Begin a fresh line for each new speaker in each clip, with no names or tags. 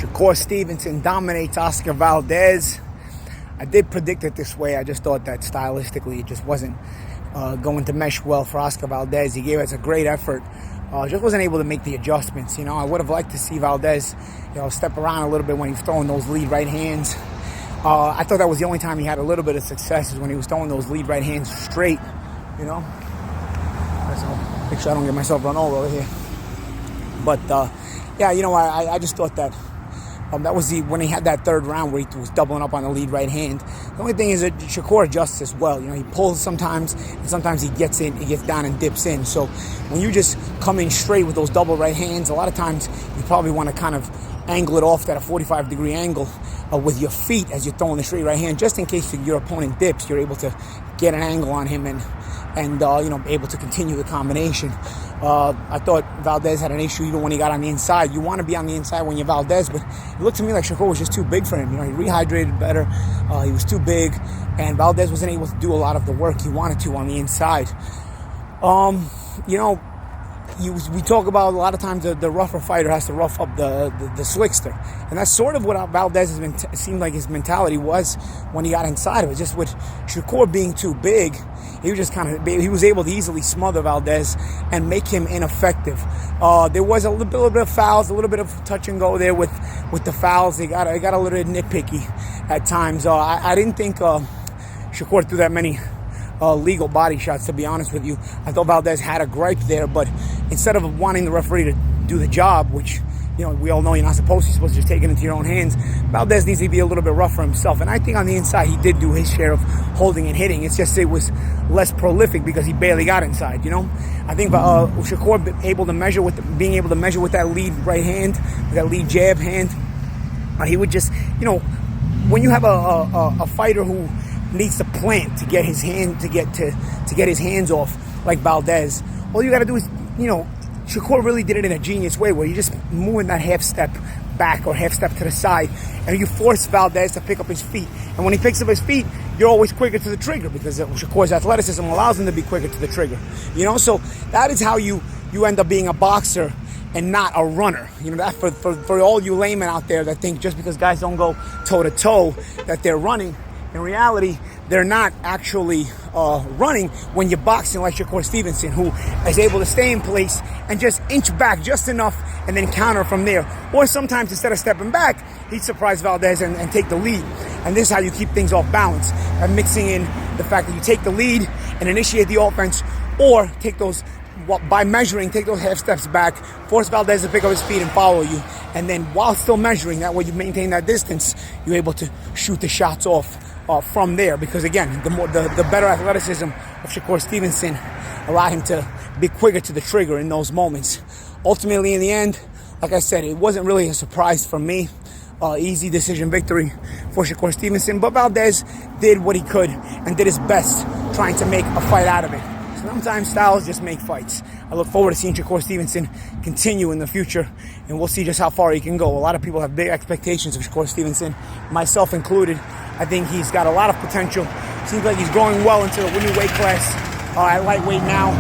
Shakur Stevenson dominates Oscar Valdez. I did predict it this way. I just thought that stylistically it just wasn't going to mesh well for Oscar Valdez. He gave us a great effort. Just wasn't able to make the adjustments. I would have liked to see Valdez, step around a little bit when he was throwing those lead right hands. I thought that was the only time he had a little bit of success is when he was throwing those lead right hands straight. So make sure I don't get myself run over here. But I just thought that that was when he had that third round where he was doubling up on the lead right hand. The only thing is that Shakur adjusts as well. He pulls sometimes, and sometimes he gets down and dips in. So when you just come in straight with those double right hands, a lot of times you probably want to kind of angle it off at a 45-degree angle with your feet as you're throwing the straight right hand, just in case your opponent dips, you're able to get an angle on him and able to continue the combination. I thought Valdez had an issue even when he got on the inside. You want to be on the inside when you're Valdez, but it looked to me like Shakur was just too big for him. He rehydrated better. He was too big, and Valdez wasn't able to do a lot of the work he wanted to on the inside. We talk about a lot of times the rougher fighter has to rough up the slickster, and that's sort of what Valdez seemed like his mentality was when he got inside of it. Just with Shakur being too big, he was able to easily smother Valdez and make him ineffective. There was a little bit of fouls, a little bit of touch and go there with the fouls. They got a little bit nitpicky at times. I didn't think Shakur threw that many legal body shots, to be honest with you. I thought Valdez had a gripe there, but instead of wanting the referee to do the job, which we all know you're not supposed to, you're supposed to just take it into your own hands, Valdez needs to be a little bit rougher himself. And I think on the inside he did do his share of holding and hitting. It's just it was less prolific because he barely got inside. I think Shakur being able to measure with that lead right hand, with that lead jab hand, he would just when you have a fighter who needs to plant to get his hands off like Valdez, all you got to do is Shakur really did it in a genius way where you just moving that half step back or half step to the side, and you force Valdez to pick up his feet. And when he picks up his feet, you're always quicker to the trigger because Shakur's athleticism allows him to be quicker to the trigger. So that is how you end up being a boxer and not a runner. That for all you laymen out there that think just because guys don't go toe to toe that they're running. In reality, they're not actually running when you're boxing like Shakur Stevenson, who is able to stay in place and just inch back just enough and then counter from there. Or sometimes instead of stepping back, he'd surprise Valdez and take the lead. And this is how you keep things off balance, by mixing in the fact that you take the lead and initiate the offense, or take those half steps back, force Valdez to pick up his feet and follow you. And then while still measuring, that way you maintain that distance, you're able to shoot the shots off from there, because again, the better athleticism of Shakur Stevenson allowed him to be quicker to the trigger in those moments. Ultimately, in the end, like I said, it wasn't really a surprise for me. Easy decision victory for Shakur Stevenson, but Valdez did what he could and did his best trying to make a fight out of it. Sometimes styles just make fights. I look forward to seeing Shakur Stevenson continue in the future, and we'll see just how far he can go. A lot of people have big expectations of Shakur Stevenson, myself included. I think he's got a lot of potential. Seems like he's growing well into the new weight class at lightweight now,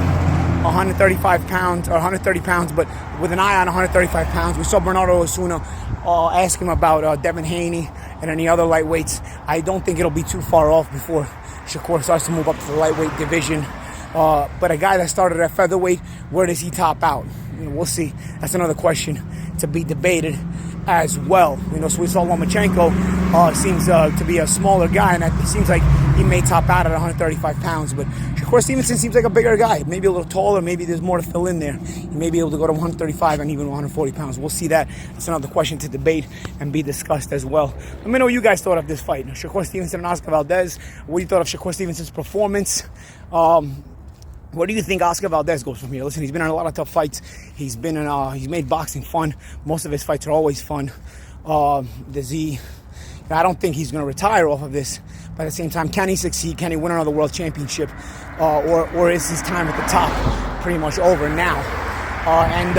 135 pounds, or 130 pounds, but with an eye on 135 pounds. We saw Bernardo Osuna ask him about Devin Haney and any other lightweights. I don't think it'll be too far off before Shakur starts to move up to the lightweight division. But a guy that started at featherweight, where does he top out? We'll see. That's another question to be debated as well. So we saw Lomachenko seems to be a smaller guy, and it seems like he may top out at 135 pounds. But Shakur Stevenson seems like a bigger guy, maybe a little taller, maybe there's more to fill in there. He may be able to go to 135 and even 140 pounds. We'll see that. That's another question to debate and be discussed as well. Let me know what you guys thought of this fight. Shakur Stevenson and Oscar Valdez. What you thought of Shakur Stevenson's performance? Where do you think Oscar Valdez goes from here? Listen, he's been in a lot of tough fights. He's made boxing fun. Most of his fights are always fun. I don't think he's going to retire off of this. But at the same time, can he succeed? Can he win another world championship? Or is his time at the top pretty much over now? And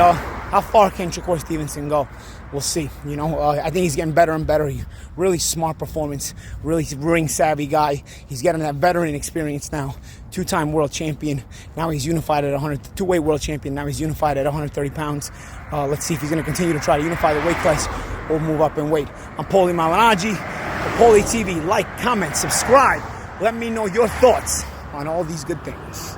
how far can Shakur Stevenson go? We'll see. I think he's getting better and better. Really smart performance, really ring savvy guy. He's getting that veteran experience now. Two-time world champion. Now he's unified at two-weight world champion. Now he's unified at 130 pounds. Let's see if he's going to continue to try to unify the weight class, will move up in weight. I'm Paulie Malignaggi for Paulie TV. Like, comment, subscribe. Let me know your thoughts on all these good things.